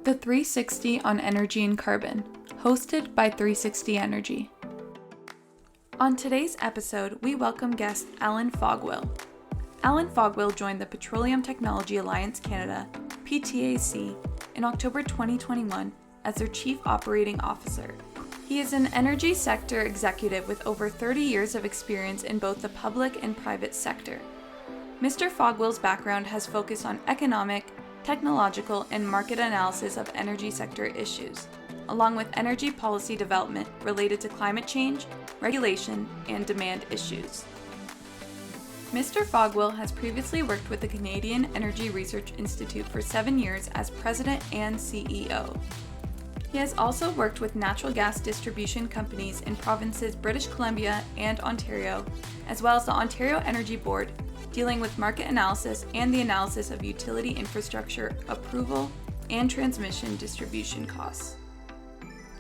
The 360 on Energy and Carbon, hosted by 360 Energy. On today's episode, we welcome guest Allan Fogwill. Allan Fogwill joined the Petroleum Technology Alliance Canada, PTAC, in October 2021 as their Chief Operating Officer. He is an energy sector executive with over 30 years of experience in both the public and private sector. Mr. Fogwill's background has focused on economic, technological, and market analysis of energy sector issues, along with energy policy development related to climate change, regulation, and demand issues. Mr. Fogwill has previously worked with the Canadian Energy Research Institute for 7 years as President and CEO. He has also worked with natural gas distribution companies in provinces British Columbia and Ontario, as well as the Ontario Energy Board, dealing with market analysis and the analysis of utility infrastructure approval and transmission distribution costs.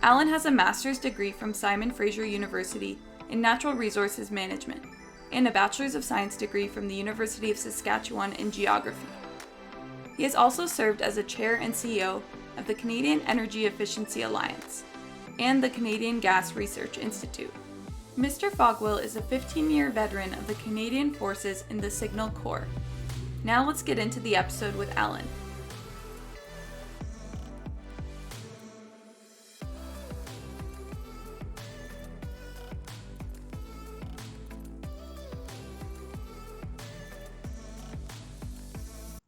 Allan has a master's degree from Simon Fraser University in Natural Resources Management and a Bachelor's of Science degree from the University of Saskatchewan in Geography. He has also served as a chair and CEO of the Canadian Energy Efficiency Alliance and the Canadian Gas Research Institute. Mr. Fogwill is a 15-year veteran of the Canadian Forces in the Signal Corps. Now let's get into the episode with Allan.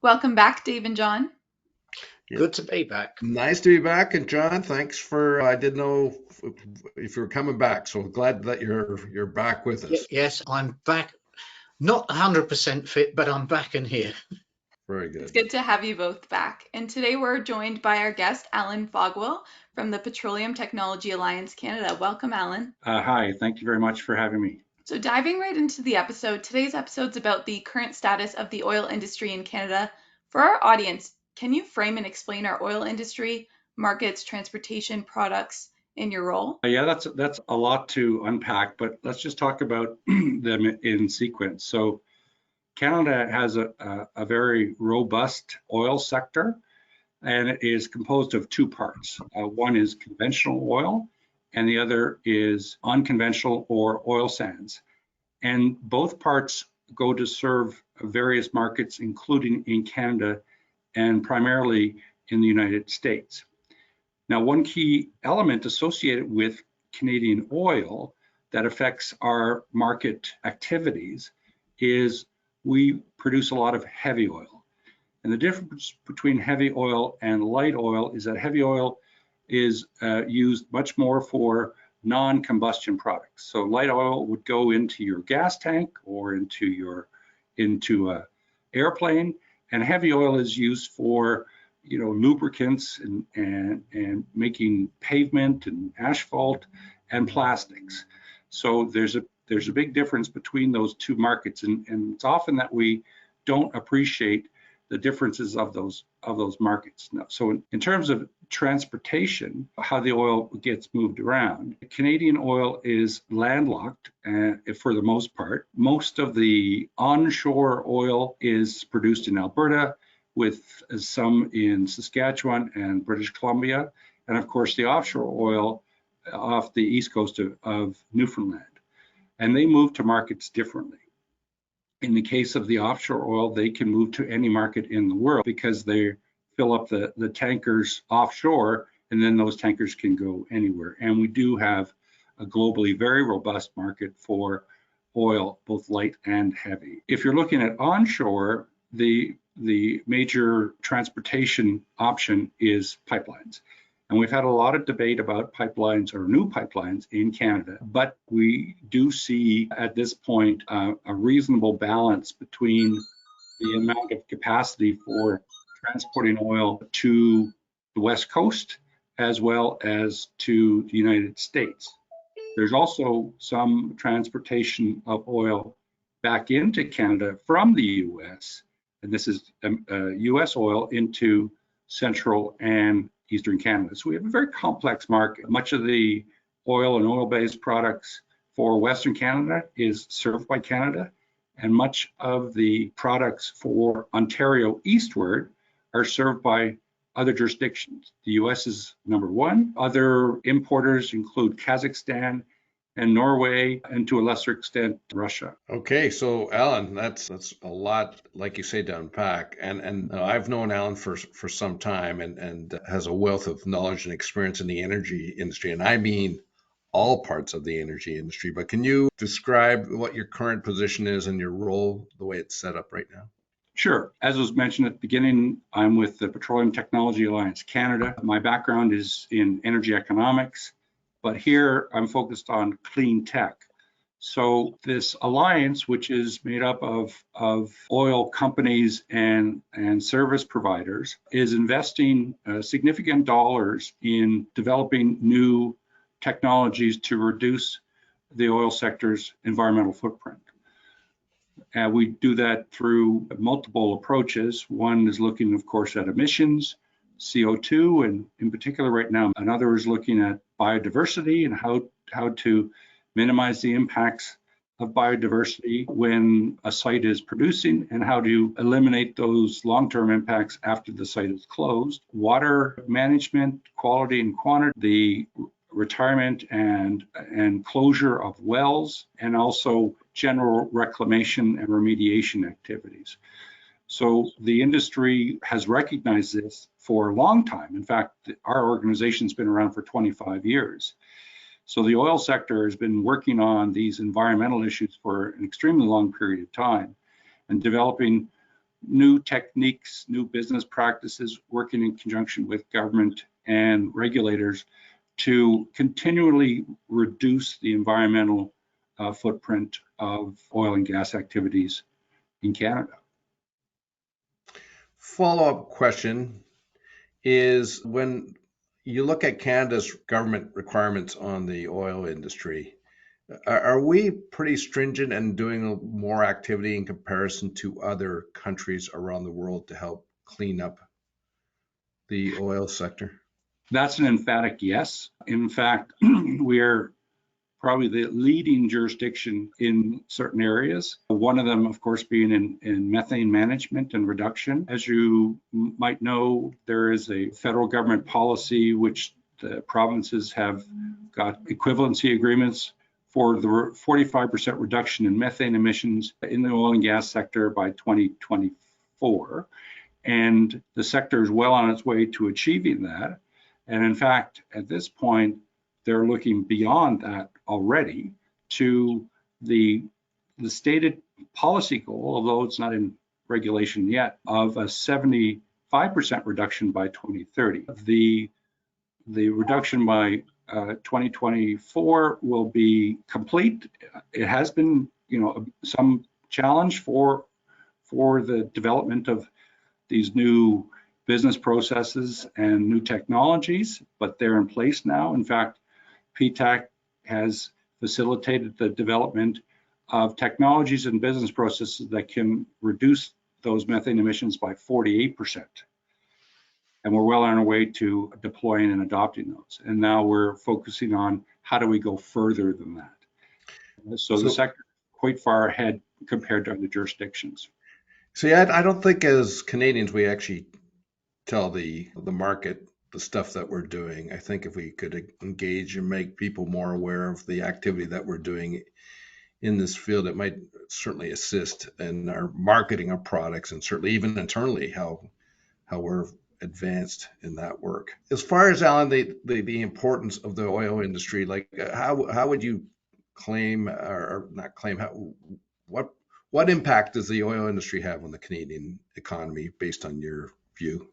Welcome back, Dave and John. Good to be back. Nice to be back. And John, thanks for, I didn't know if you were coming back, so glad that you're back with us. Yes, I'm back. Not 100% fit, but I'm back and here. Very good. It's good to have you both back. And today we're joined by our guest, Allan Fogwill from the Petroleum Technology Alliance Canada. Welcome, Allan. Hi, thank you very much for having me. So diving right into the episode, today's episode's about the current status of the oil industry in Canada. For our audience, can you frame and explain our oil industry, markets, transportation, products, and your role? Yeah, that's a lot to unpack, but let's just talk about them in sequence. So Canada has a very robust oil sector, and it is composed of two parts. One is conventional oil, and the other is unconventional or oil sands. And both parts go to serve various markets, including in Canada and primarily in the United States. Now, one key element associated with Canadian oil that affects our market activities is we produce a lot of heavy oil. And the difference between heavy oil and light oil is that heavy oil is used much more for non-combustion products. So light oil would go into your gas tank or into a airplane, and heavy oil is used for lubricants and making pavement and asphalt and plastics. So there's a big difference between those two markets, and it's often that we don't appreciate the differences of those markets. Now, so in terms of transportation, how the oil gets moved around, Canadian oil is landlocked for the most part. Most of the onshore oil is produced in Alberta, with some in Saskatchewan and British Columbia, and of course the offshore oil off the east coast of Newfoundland. And they move to markets differently. In the case of the offshore oil, they can move to any market in the world because they fill up the tankers offshore, and then those tankers can go anywhere. And we do have a globally very robust market for oil, both light and heavy. If you're looking at onshore, the major transportation option is pipelines. And we've had a lot of debate about pipelines or new pipelines in Canada, but we do see at this point a reasonable balance between the amount of capacity for transporting oil to the West Coast as well as to the United States. There's also some transportation of oil back into Canada from the US, and this is US oil into Central and Eastern Canada. So we have a very complex market. Much of the oil and oil-based products for Western Canada is served by Canada, and much of the products for Ontario eastward are served by other jurisdictions. The US is number one. Other importers include Kazakhstan and Norway, and to a lesser extent, Russia. Okay, so Allan, that's a lot, like you say, to unpack. And I've known Allan for some time and has a wealth of knowledge and experience in the energy industry, and I mean all parts of the energy industry. But can you describe what your current position is and your role, the way it's set up right now? Sure. As was mentioned at the beginning, I'm with the Petroleum Technology Alliance Canada. My background is in energy economics, but here I'm focused on clean tech. So this alliance, which is made up of oil companies and service providers, is investing significant dollars in developing new technologies to reduce the oil sector's environmental footprint. And we do that through multiple approaches. One is looking, of course, at emissions, CO2, and in particular right now, another is looking at biodiversity and how to minimize the impacts of biodiversity when a site is producing and how to eliminate those long-term impacts after the site is closed. Water management, quality and quantity, the retirement and closure of wells, and also general reclamation and remediation activities. So the industry has recognized this for a long time. In fact, our organization's been around for 25 years. So the oil sector has been working on these environmental issues for an extremely long period of time and developing new techniques, new business practices, working in conjunction with government and regulators to continually reduce the environmental footprint of oil and gas activities in Canada. Follow-up question is, when you look at Canada's government requirements on the oil industry, are we pretty stringent and doing more activity in comparison to other countries around the world to help clean up the oil sector? That's an emphatic yes. In fact, we're probably the leading jurisdiction in certain areas. One of them, of course, being in methane management and reduction. As you might know, there is a federal government policy which the provinces have got equivalency agreements for the 45% reduction in methane emissions in the oil and gas sector by 2024. And the sector is well on its way to achieving that. And in fact, at this point, they're looking beyond that already to the stated policy goal, although it's not in regulation yet, of a 75% reduction by 2030. The reduction by 2024 will be complete. It has been, some challenge for the development of these new business processes and new technologies, but they're in place now. In fact, PTAC has facilitated the development of technologies and business processes that can reduce those methane emissions by 48%. And we're well on our way to deploying and adopting those. And now we're focusing on how do we go further than that. So the sector is quite far ahead compared to other jurisdictions. See, I don't think as Canadians we actually tell the market the stuff that we're doing. I think if we could engage and make people more aware of the activity that we're doing in this field, it might certainly assist in our marketing of products and certainly even internally how we're advanced in that work. As far as, Allan, the importance of the oil industry, like how would you claim, or not claim, what impact does the oil industry have on the Canadian economy based on your view?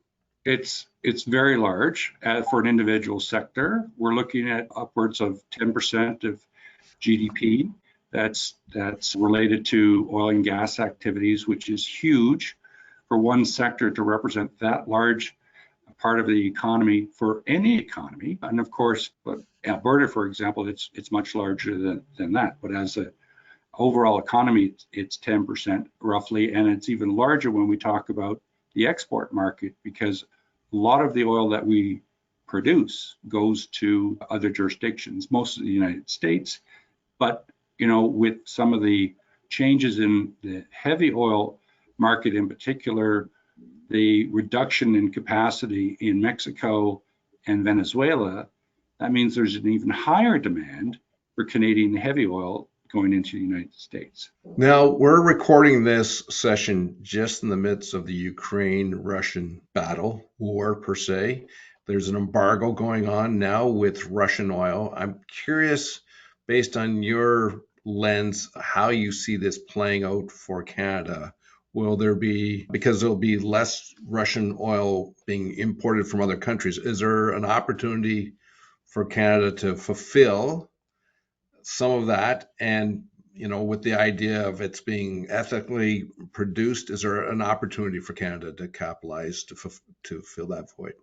It's very large for an individual sector. We're looking at upwards of 10% of GDP that's related to oil and gas activities, which is huge for one sector to represent that large part of the economy for any economy. And of course, Alberta, for example, it's much larger than that. But as an overall economy, it's 10% roughly, and it's even larger when we talk about the export market, because a lot of the oil that we produce goes to other jurisdictions, most of the United States. But, with some of the changes in the heavy oil market in particular, the reduction in capacity in Mexico and Venezuela, that means there's an even higher demand for Canadian heavy oil going into the United States. Now, we're recording this session just in the midst of the Ukraine-Russian battle, war per se. There's an embargo going on now with Russian oil. I'm curious, based on your lens, how you see this playing out for Canada. Will there be, because there'll be less Russian oil being imported from other countries, is there an opportunity for Canada to fulfill some of that? And with the idea of it's being ethically produced, is there an opportunity for Canada to capitalize to fill that void?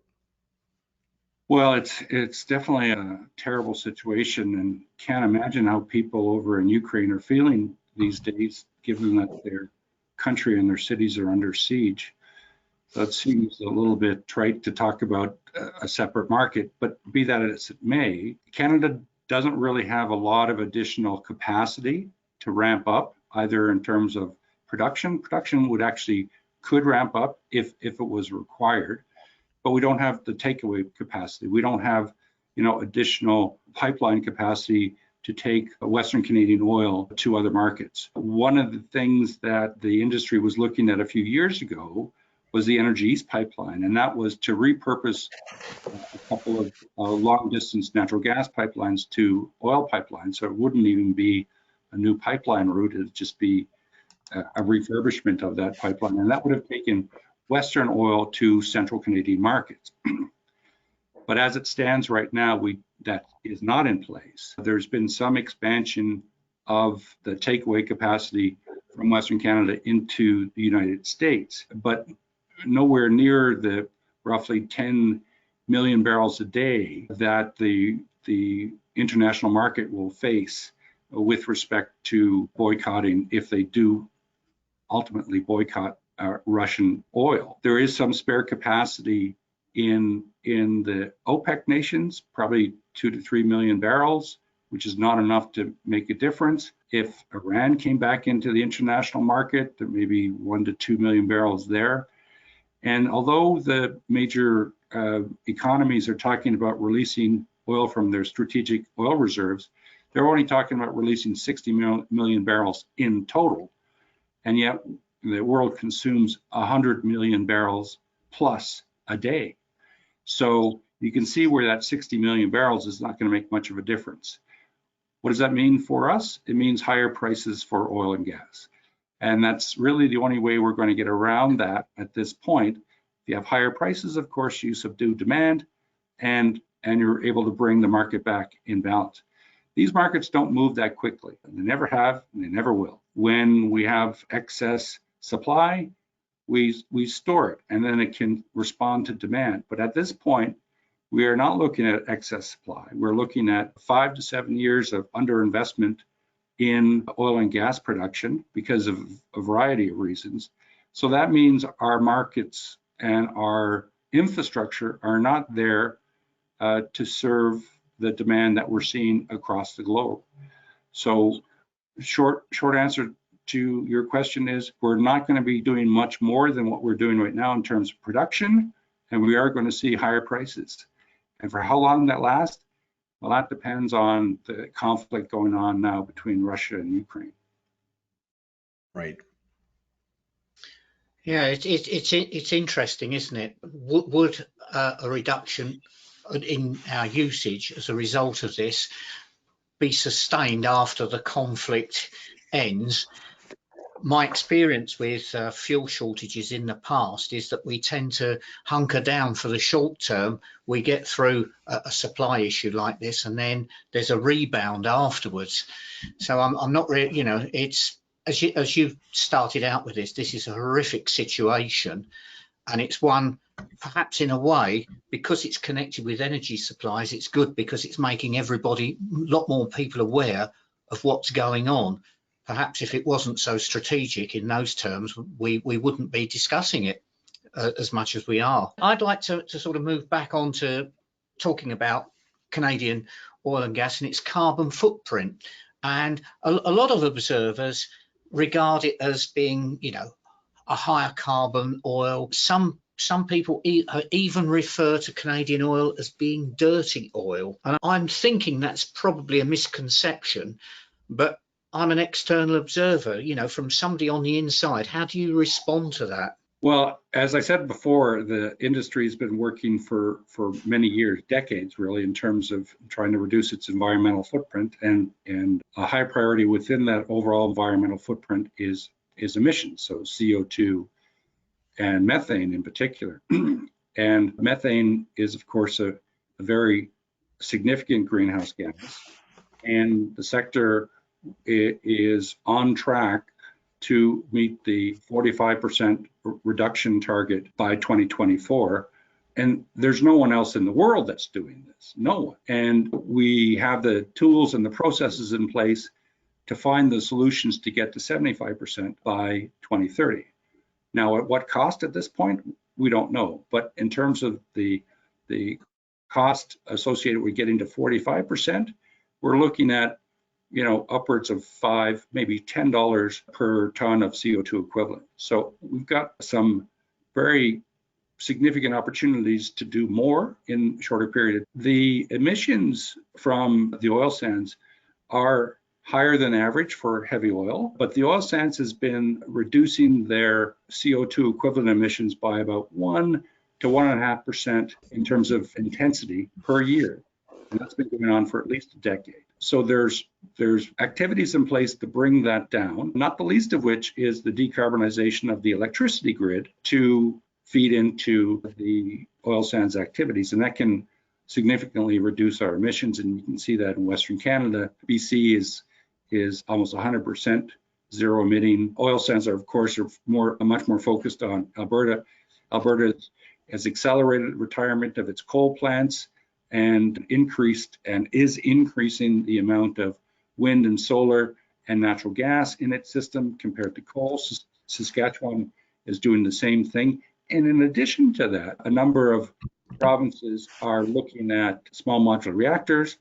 Well, it's definitely a terrible situation, and can't imagine how people over in Ukraine are feeling these days, given that their country and their cities are under siege. So it seems a little bit trite to talk about a separate market, but be that as it may, Canada doesn't really have a lot of additional capacity to ramp up, either in terms of production. Production could ramp up if it was required, but we don't have the takeaway capacity. We don't have, additional pipeline capacity to take Western Canadian oil to other markets. One of the things that the industry was looking at a few years ago was the Energy East pipeline, and that was to repurpose a couple of long distance natural gas pipelines to oil pipelines. So it wouldn't even be a new pipeline route, it'd just be a refurbishment of that pipeline. And that would have taken Western oil to central Canadian markets. But as it stands right now, that is not in place. There's been some expansion of the takeaway capacity from Western Canada into the United States, but nowhere near the roughly 10 million barrels a day that the international market will face with respect to boycotting, if they do ultimately boycott Russian oil. There is some spare capacity in the OPEC nations, probably 2 to 3 million barrels, which is not enough to make a difference. If Iran came back into the international market, there may be 1 to 2 million barrels there. And although the major economies are talking about releasing oil from their strategic oil reserves, they're only talking about releasing 60 million barrels in total. And yet the world consumes 100 million barrels plus a day. So you can see where that 60 million barrels is not going to make much of a difference. What does that mean for us? It means higher prices for oil and gas. And that's really the only way we're going to get around that at this point. If you have higher prices, of course, you subdue demand and you're able to bring the market back in balance. These markets don't move that quickly. They never have, and they never will. When we have excess supply, we store it, and then it can respond to demand. But at this point, we are not looking at excess supply. We're looking at 5 to 7 years of underinvestment in oil and gas production because of a variety of reasons. So that means our markets and our infrastructure are not there to serve the demand that we're seeing across the globe. So short answer to your question is, we're not going to be doing much more than what we're doing right now in terms of production, and we are going to see higher prices. And for how long that lasts, well, that depends on the conflict going on now between Russia and Ukraine. Right. Yeah, it's interesting, isn't it? Would a reduction in our usage as a result of this be sustained after the conflict ends? My experience with fuel shortages in the past is that we tend to hunker down for the short term. We get through a supply issue like this, and then there's a rebound afterwards. So I'm not really, it's as you started out with this is a horrific situation, and it's one, perhaps in a way, because it's connected with energy supplies, it's good because it's making everybody, a lot more people aware of what's going on. Perhaps if it wasn't so strategic in those terms, we wouldn't be discussing it as much as we are. I'd like to sort of move back on to talking about Canadian oil and gas and its carbon footprint. And a lot of observers regard it as being, a higher carbon oil. Some people even refer to Canadian oil as being dirty oil. And I'm thinking that's probably a misconception, but I'm an external observer, from somebody on the inside. How do you respond to that? Well, as I said before, the industry has been working for many years, decades really, in terms of trying to reduce its environmental footprint, and a high priority within that overall environmental footprint is emissions, so CO2 and methane in particular. And methane is, of course, a very significant greenhouse gas, and the sector is on track to meet the 45% reduction target by 2024. And there's no one else in the world that's doing this, no one. And we have the tools and the processes in place to find the solutions to get to 75% by 2030. Now, at what cost at this point, we don't know. But in terms of the cost associated with getting to 45%, we're looking at upwards of $5, maybe $10 per ton of CO2 equivalent. So we've got some very significant opportunities to do more in a shorter period. The emissions from the oil sands are higher than average for heavy oil, but the oil sands has been reducing their CO2 equivalent emissions by about 1 to 1.5% in terms of intensity per year. And that's been going on for at least a decade. So there's activities in place to bring that down, not the least of which is the decarbonization of the electricity grid to feed into the oil sands activities. And that can significantly reduce our emissions. And you can see that in Western Canada. BC is almost 100% zero emitting. Oil sands are, of course, much more focused on Alberta. Alberta has accelerated retirement of its coal plants and is increasing the amount of wind and solar and natural gas in its system compared to coal. Saskatchewan is doing the same thing. And in addition to that, a number of provinces are looking at small modular reactors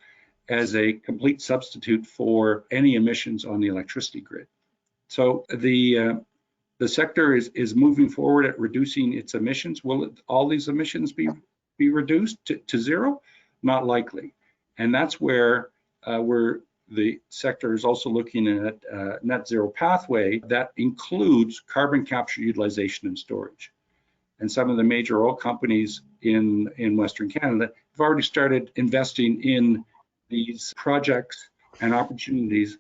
as a complete substitute for any emissions on the electricity grid. So the sector is moving forward at reducing its emissions. Will all these emissions be reduced to zero? Not likely. And that's where the sector is also looking at a net zero pathway that includes carbon capture, utilization, and storage. And some of the major oil companies in Western Canada have already started investing in these projects and opportunities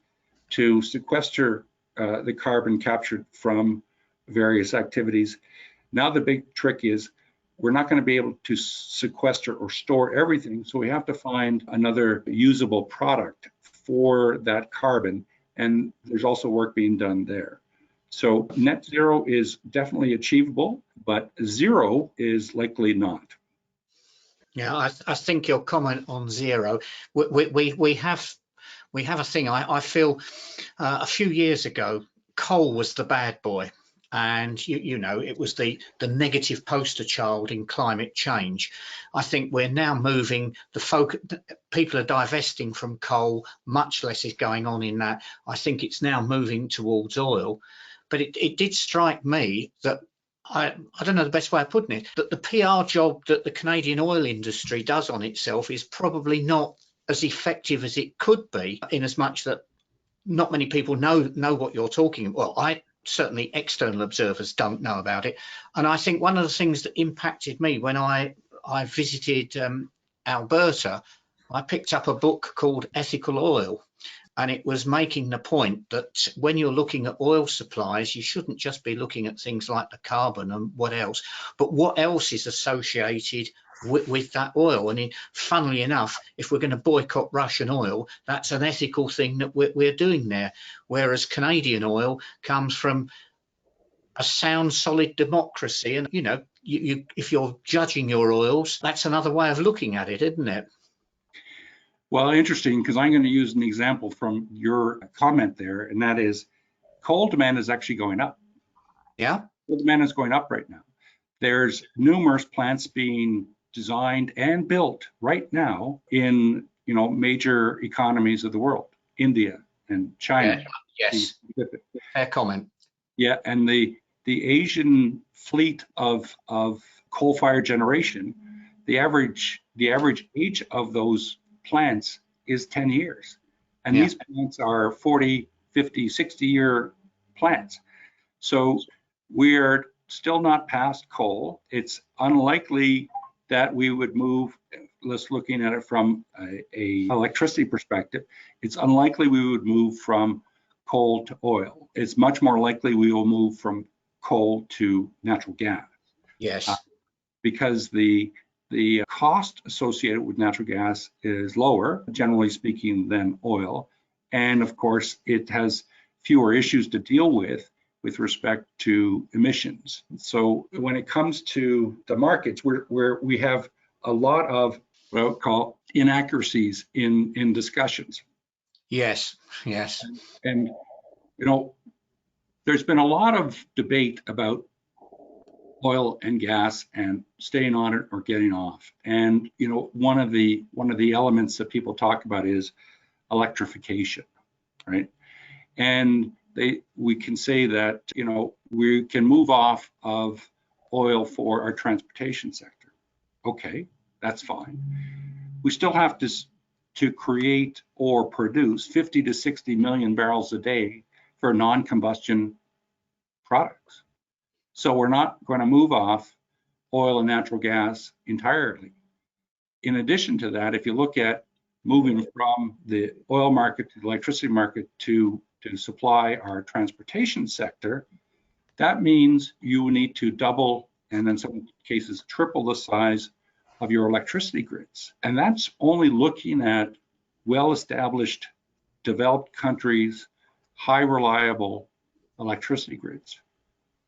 to sequester the carbon captured from various activities. Now the big trick is we're not going to be able to sequester or store everything, so we have to find another usable product for that carbon, and there's also work being done there. So net zero is definitely achievable, but zero is likely not. Yeah, I think your comment on zero, we have a thing. I feel a few years ago, coal was the bad boy. And it was the negative poster child in climate change. I think we're now moving people are divesting from coal. Much less is going on in that. I think it's now moving towards oil. But it did strike me that I don't know the best way of putting it, that the PR job that the Canadian oil industry does on itself is probably not as effective as it could be, in as much that not many people know what you're talking about. Well, certainly external observers don't know about it. And I think one of the things that impacted me when I visited Alberta, I picked up a book called Ethical Oil, and it was making the point that when you're looking at oil supplies, you shouldn't just be looking at things like the carbon and what else, but what else is associated with that oil. And funnily enough, if we're going to boycott Russian oil, that's an ethical thing that we're doing there. Whereas Canadian oil comes from a sound, solid democracy. And, if you're judging your oils, that's another way of looking at it, isn't it? Well, interesting, because I'm going to use an example from your comment there, and that is coal demand is actually going up. Yeah. Coal demand is going up right now. There's numerous plants being designed and built right now in major economies of the world, India and China. Yeah, yes. Fair comment. Yeah, and the the Asian fleet of coal-fired generation, the average age of those plants is 10 years. And these plants are 40, 50, 60-year plants. So we're still not past coal. It's unlikely that we would move, let's looking at it from a electricity perspective, it's unlikely we would move from coal to oil. It's much more likely we will move from coal to natural gas. Yes. Because the cost associated with natural gas is lower, generally speaking, than oil. And of course, it has fewer issues to deal with respect to emissions. So when it comes to the markets, where we have a lot of what I would call inaccuracies in discussions. Yes. And, you know, there's been a lot of debate about oil and gas and staying on it or getting off. And, you know, one of the elements that people talk about is electrification, right? And we can say that, you know, we can move off of oil for our transportation sector. Okay, that's fine. We still have to create or produce 50 to 60 million barrels a day for non-combustion products. So we're not going to move off oil and natural gas entirely. In addition to that, if you look at moving from the oil market to the electricity market to supply our transportation sector, that means you need to double, and in some cases triple the size of your electricity grids. And that's only looking at well-established, developed countries, high reliable electricity grids.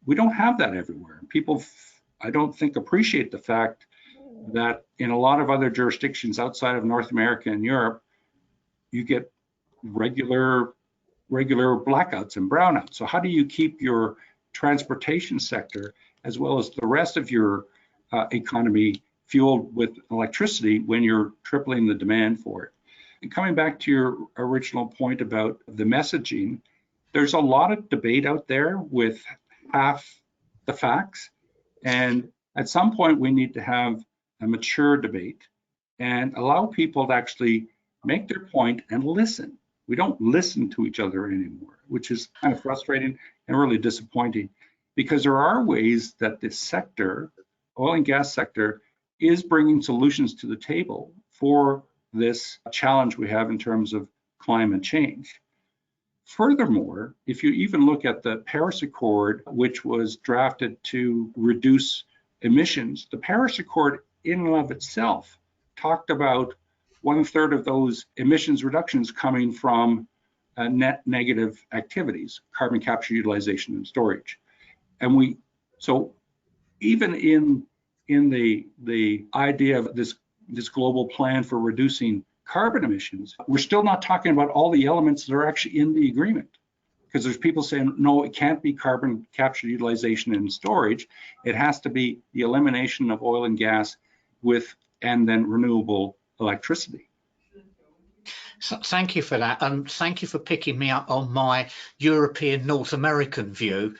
We don't have that everywhere. People, I don't think, appreciate the fact that in a lot of other jurisdictions outside of North America and Europe, you get regular blackouts and brownouts. So how do you keep your transportation sector as well as the rest of your economy fueled with electricity when you're tripling the demand for it? And coming back to your original point about the messaging, there's a lot of debate out there with half the facts. And at some point, we need to have a mature debate and allow people to actually make their point and listen. We don't listen to each other anymore, which is kind of frustrating and really disappointing, because there are ways that this sector, oil and gas sector, is bringing solutions to the table for this challenge we have in terms of climate change. Furthermore, if you even look at the Paris Accord, which was drafted to reduce emissions, the Paris Accord in and of itself talked about 1/3 of those emissions reductions coming from net negative activities, carbon capture, utilization, and storage. And so even in the idea of this global plan for reducing carbon emissions, we're still not talking about all the elements that are actually in the agreement, because there's people saying, no, it can't be carbon capture, utilization, and storage. It has to be the elimination of oil and gas and then renewable electricity. So thank you for that, and thank you for picking me up on my European North American view,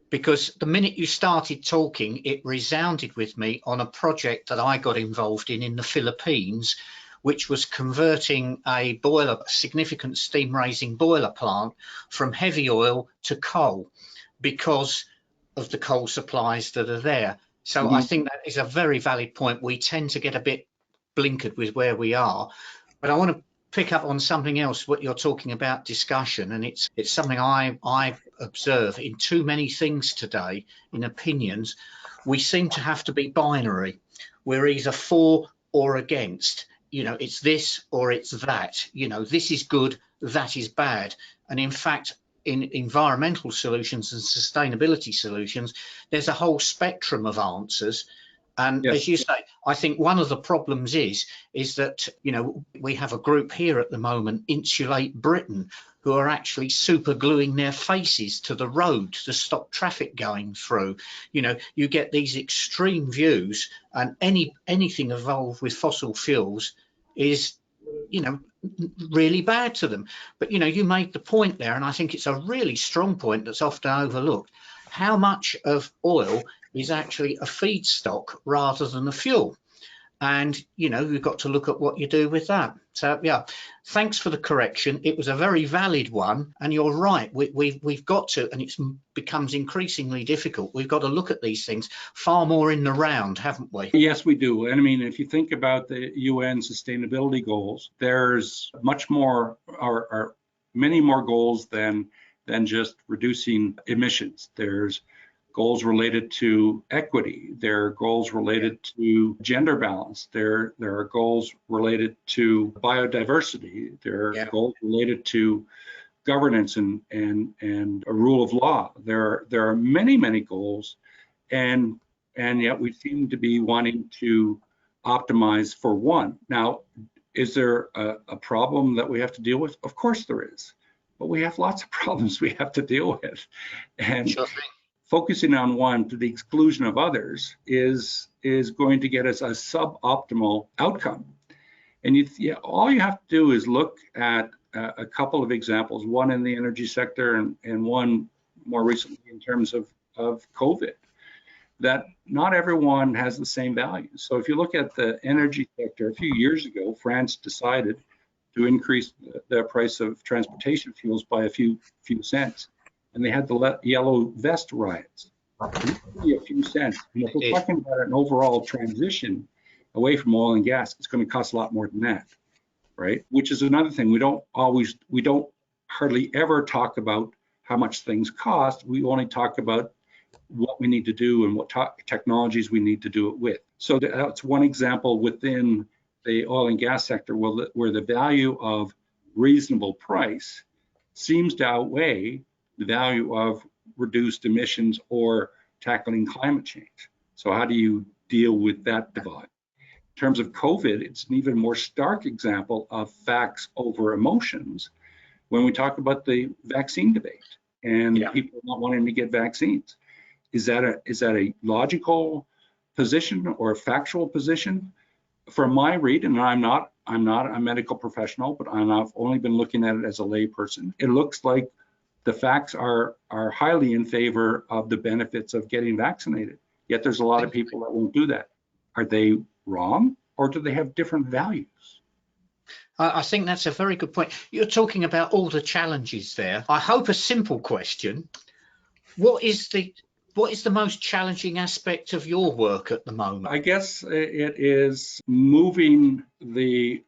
because the minute you started talking, it resounded with me on a project that I got involved in the Philippines, which was converting a significant steam raising boiler plant from heavy oil to coal because of the coal supplies that are there. So I think that is a very valid point. We tend to get a bit blinkered with where we are, but I want to pick up on something else, what you're talking about discussion, and it's something I observe in too many things today, in opinions. We seem to have to be binary. We're either for or against. You know, it's this or it's that. You know, this is good, that is bad. And in fact, in environmental solutions and sustainability solutions, there's a whole spectrum of answers. And yes, as you say, I think one of the problems is that, you know, we have a group here at the moment, Insulate Britain, who are actually super gluing their faces to the road to stop traffic going through. You know, you get these extreme views, and anything involved with fossil fuels is, you know, really bad to them. But, you know, you made the point there, and I think it's a really strong point that's often overlooked. how much of oil is actually a feedstock rather than a fuel. And, you know, you've got to look at what you do with that. So, yeah, thanks for the correction. It was a very valid one. And you're right, we've got to, and it becomes increasingly difficult. We've got to look at these things far more in the round, haven't we? Yes, we do. And I mean, if you think about the UN sustainability goals, there's much more, or many more goals than just reducing emissions. There's goals related to equity. There are goals related to gender balance. There are goals related to biodiversity. There are goals related to governance and a rule of law. There are many goals, and yet we seem to be wanting to optimize for one. Now, is there a problem that we have to deal with? Of course there is, but we have lots of problems we have to deal with, and focusing on one to the exclusion of others is going to get us a suboptimal outcome. And all you have to do is look at a couple of examples, one in the energy sector and one more recently in terms of COVID, that not everyone has the same values. So if you look at the energy sector, a few years ago, France decided to increase the price of transportation fuels by a few cents. And they had the yellow vest riots. Only a few cents. And if we're talking about an overall transition away from oil and gas, it's going to cost a lot more than that, right? Which is another thing. We don't hardly ever talk about how much things cost. We only talk about what we need to do and what technologies we need to do it with. So that's one example within the oil and gas sector where the value of reasonable price seems to outweigh the value of reduced emissions or tackling climate change. So how do you deal with that divide? In terms of COVID, it's an even more stark example of facts over emotions when we talk about the vaccine debate and people not wanting to get vaccines. Is that a logical position or a factual position? From my read, and I'm not a medical professional, but I've only been looking at it as a layperson, it looks like the facts are highly in favor of the benefits of getting vaccinated. Yet there's a lot of people that won't do that. Are they wrong, or do they have different values? I think that's a very good point. You're talking about all the challenges there. I hope a simple question. What is the most challenging aspect of your work at the moment? I guess it is moving the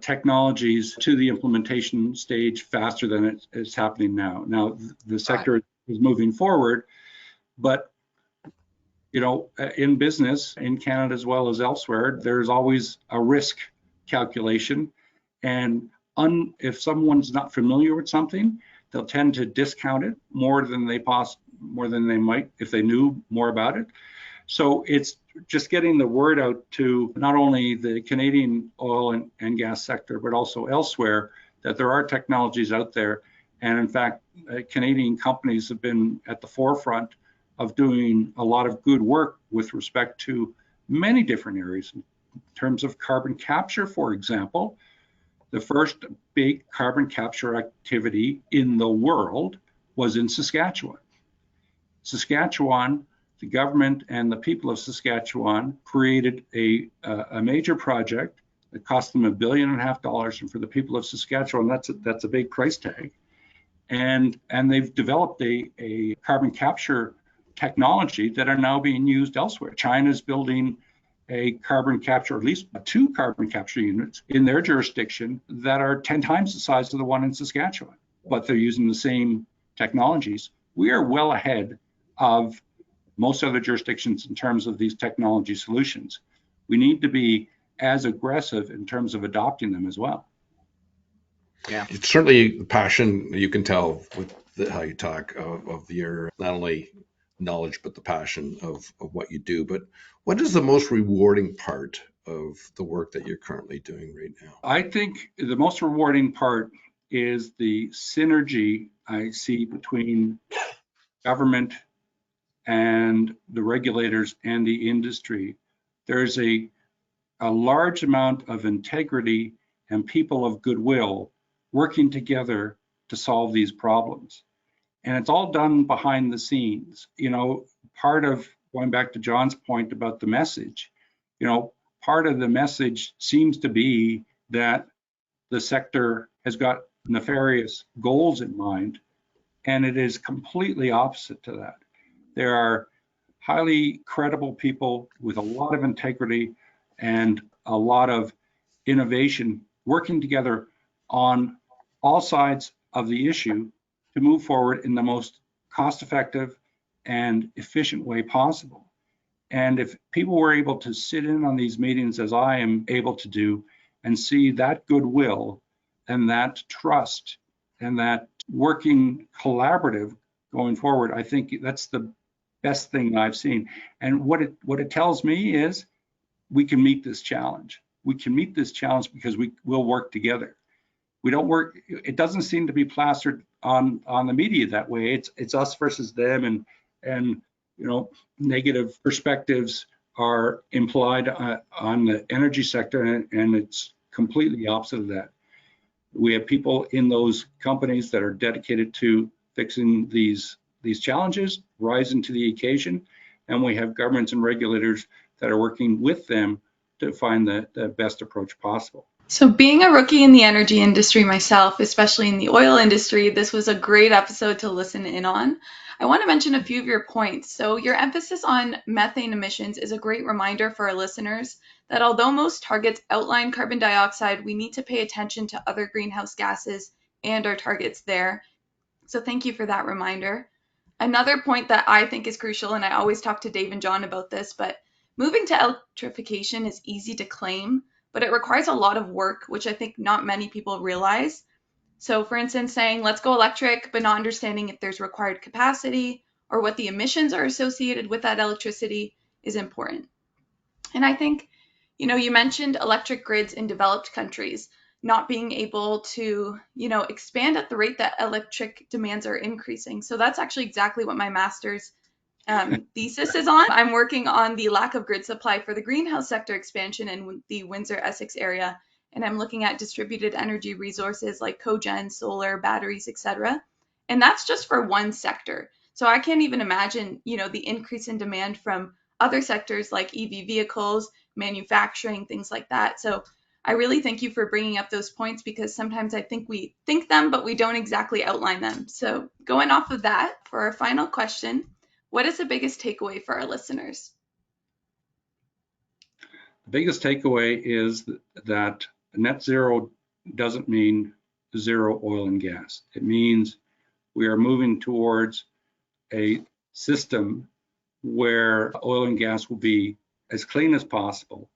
technologies to the implementation stage faster than it's happening now. Now, the sector is moving forward, but you know, in business, in Canada as well as elsewhere, there's always a risk calculation, and if someone's not familiar with something, they'll tend to discount it more than they might if they knew more about it. So it's just getting the word out to not only the Canadian oil and gas sector, but also elsewhere, that there are technologies out there. And in fact, Canadian companies have been at the forefront of doing a lot of good work with respect to many different areas. In terms of carbon capture, for example, the first big carbon capture activity in the world was in Saskatchewan. The government and the people of Saskatchewan created a major project that cost them $1.5 billion, and for the people of Saskatchewan, that's a big price tag. And they've developed a carbon capture technology that are now being used elsewhere. China's building a carbon capture, at least 2 carbon capture units in their jurisdiction that are 10 times the size of the one in Saskatchewan, but they're using the same technologies. We are well ahead of most other jurisdictions in terms of these technology solutions. We need to be as aggressive in terms of adopting them as well. Yeah, it's certainly the passion you can tell with how you talk of your not only knowledge but the passion of what you do. But what is the most rewarding part of the work that you're currently doing right now? I think the most rewarding part is the synergy I see between government and the regulators and the industry. There's a large amount of integrity and people of goodwill working together to solve these problems. And it's all done behind the scenes. Part of going back to John's point about the message, part of the message seems to be that the sector has got nefarious goals in mind, and it is completely opposite to that. There are highly credible people with a lot of integrity and a lot of innovation working together on all sides of the issue to move forward in the most cost-effective and efficient way possible. And if people were able to sit in on these meetings as I am able to do and see that goodwill and that trust and that working collaborative going forward, I think that's the best thing I've seen. And what it tells me is we can meet this challenge. We can meet this challenge because we will work together. We don't work. It doesn't seem to be plastered on the media that way. It's us versus them, and negative perspectives are implied on the energy sector, and it's completely opposite of that. We have people in those companies that are dedicated to fixing these challenges, rising to the occasion, and we have governments and regulators that are working with them to find the best approach possible. So being a rookie in the energy industry myself, especially in the oil industry, this was a great episode to listen in on. I want to mention a few of your points. So your emphasis on methane emissions is a great reminder for our listeners that although most targets outline carbon dioxide, we need to pay attention to other greenhouse gases and our targets there. So thank you for that reminder. Another point that I think is crucial, and I always talk to Dave and John about this, but moving to electrification is easy to claim, but it requires a lot of work, which I think not many people realize. So for instance, saying let's go electric, but not understanding if there's required capacity or what the emissions are associated with that electricity is important. And I think, you mentioned electric grids in developed countries not being able to, expand at the rate that electric demands are increasing. So that's actually exactly what my master's thesis is on. I'm working on the lack of grid supply for the greenhouse sector expansion in the Windsor-Essex area, and I'm looking at distributed energy resources like cogen, solar, batteries, etc. And that's just for one sector. So I can't even imagine, the increase in demand from other sectors like EV vehicles, manufacturing, things like that. So I really thank you for bringing up those points because sometimes I think we think them, but we don't exactly outline them. So going off of that, for our final question, what is the biggest takeaway for our listeners? The biggest takeaway is that net zero doesn't mean zero oil and gas. It means we are moving towards a system where oil and gas will be as clean as possible.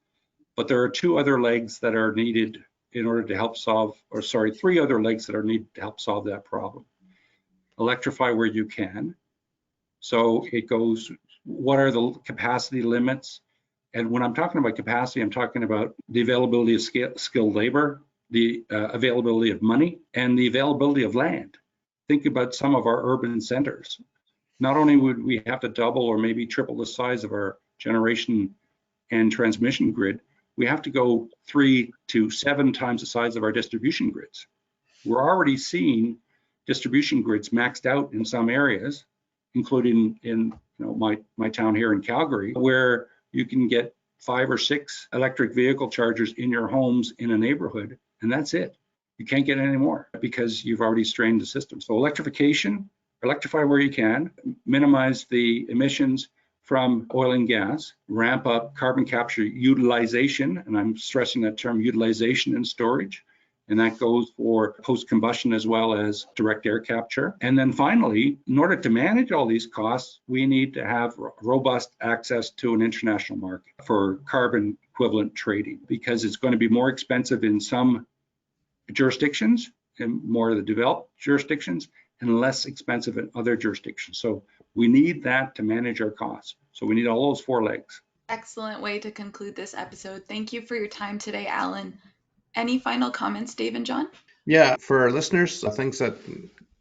But there are three other legs that are needed to help solve that problem. Electrify where you can. So it goes, what are the capacity limits? And when I'm talking about capacity, I'm talking about the availability of skilled labor, the availability of money, and the availability of land. Think about some of our urban centers. Not only would we have to double or maybe triple the size of our generation and transmission grid, we have to go 3 to 7 times the size of our distribution grids. We're already seeing distribution grids maxed out in some areas, including in my town here in Calgary, where you can get 5 or 6 electric vehicle chargers in your homes in a neighborhood, and that's it. You can't get any more because you've already strained the system. So electrify where you can, minimize the emissions from oil and gas, ramp up carbon capture utilization, and I'm stressing that term utilization and storage, and that goes for post-combustion as well as direct air capture. And then finally, in order to manage all these costs, we need to have robust access to an international market for carbon equivalent trading, because it's going to be more expensive in some jurisdictions and more of the developed jurisdictions, and less expensive in other jurisdictions. So we need that to manage our costs. So we need all those 4 legs. Excellent way to conclude this episode. Thank you for your time today, Allan. Any final comments, Dave and John? Yeah, for our listeners, things that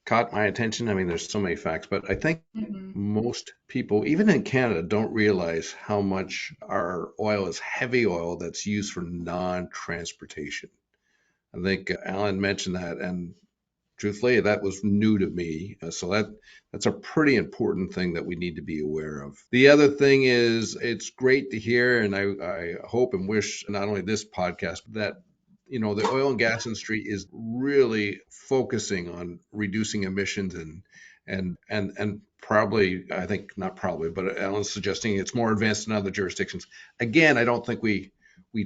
caught my attention. I mean, there's so many facts, but I think most people, even in Canada, don't realize how much our oil is heavy oil that's used for non-transportation. I think Allan mentioned that, and truthfully, that was new to me. So that's a pretty important thing that we need to be aware of. The other thing is, it's great to hear, and I hope and wish not only this podcast, but that the oil and gas industry is really focusing on reducing emissions and probably, I think not probably, but Alan's suggesting it's more advanced in other jurisdictions. Again, I don't think we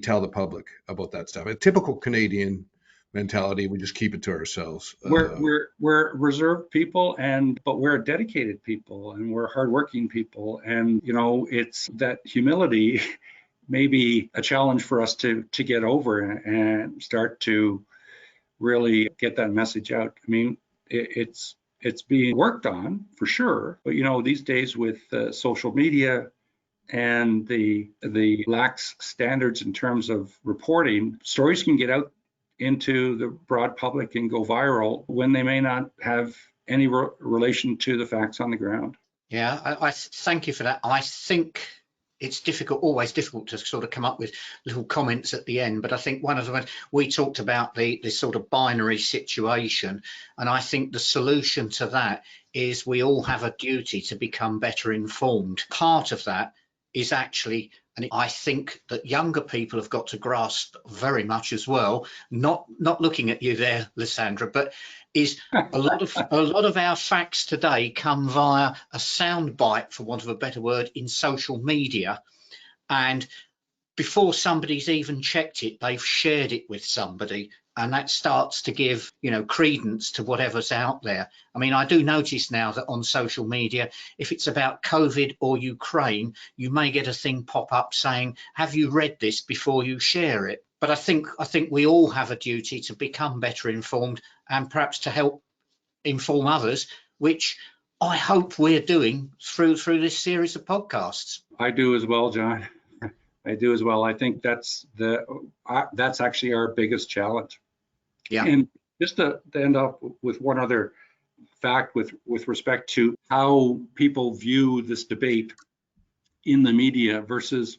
tell the public about that stuff. A typical Canadian mentality, we just keep it to ourselves. We're reserved people, but we're dedicated people, and we're hardworking people, and it's that humility may be a challenge for us to get over and start to really get that message out. I mean, it's being worked on for sure, but these days with social media and the lax standards in terms of reporting, stories can get out into the broad public and go viral when they may not have any relation to the facts on the ground. Yeah, I thank you for that. I think it's always difficult to sort of come up with little comments at the end, but I think one of them, we talked about this sort of binary situation, and I think the solution to that is we all have a duty to become better informed. Part of that is actually, and I think that younger people have got to grasp very much as well, not looking at you there, Lysandra, but is a lot of our facts today come via a sound bite, for want of a better word, in social media, and before somebody's even checked it, they've shared it with somebody, and that starts to give credence to whatever's out there. I mean, I do notice now that on social media, if it's about COVID or Ukraine, you may get a thing pop up saying, have you read this before you share it? But I think we all have a duty to become better informed and perhaps to help inform others, which I hope we're doing through this series of podcasts. I do as well, John. I do as well. I think that's actually our biggest challenge. Yeah. And just to end up with one other fact with respect to how people view this debate in the media versus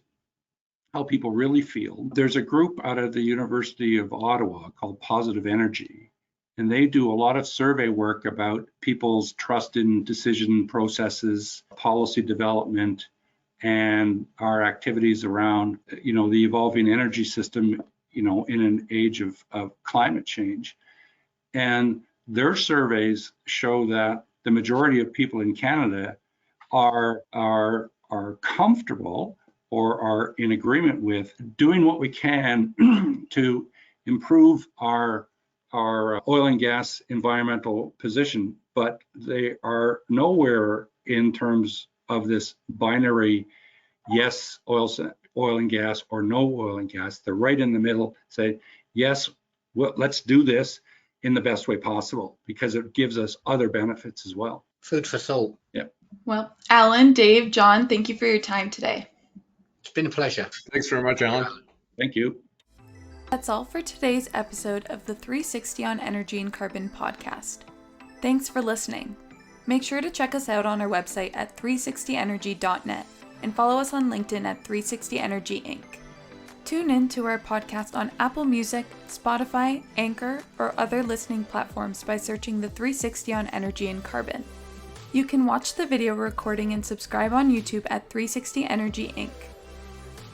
how people really feel. There's a group out of the University of Ottawa called Positive Energy, and they do a lot of survey work about people's trust in decision processes, policy development, and our activities around, the evolving energy system, in an age of climate change. And their surveys show that the majority of people in Canada are comfortable or are in agreement with doing what we can to improve our oil and gas environmental position, but they are nowhere in terms of this binary, yes, oil and gas or no oil and gas. They're right in the middle, say, yes, well, let's do this in the best way possible because it gives us other benefits as well. Food for thought. Yeah. Well, Alan, Dave, John, thank you for your time today. It's been a pleasure. Thanks very much, Alan. Thank you. That's all for today's episode of the 360 on Energy and Carbon podcast. Thanks for listening. Make sure to check us out on our website at 360energy.net and follow us on LinkedIn at 360 Energy Inc. Tune in to our podcast on Apple Music, Spotify, Anchor, or other listening platforms by searching the 360 on Energy and Carbon. You can watch the video recording and subscribe on YouTube at 360 Energy Inc.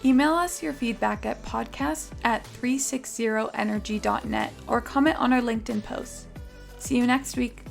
Email us your feedback at podcast@360energy.net or comment on our LinkedIn posts. See you next week.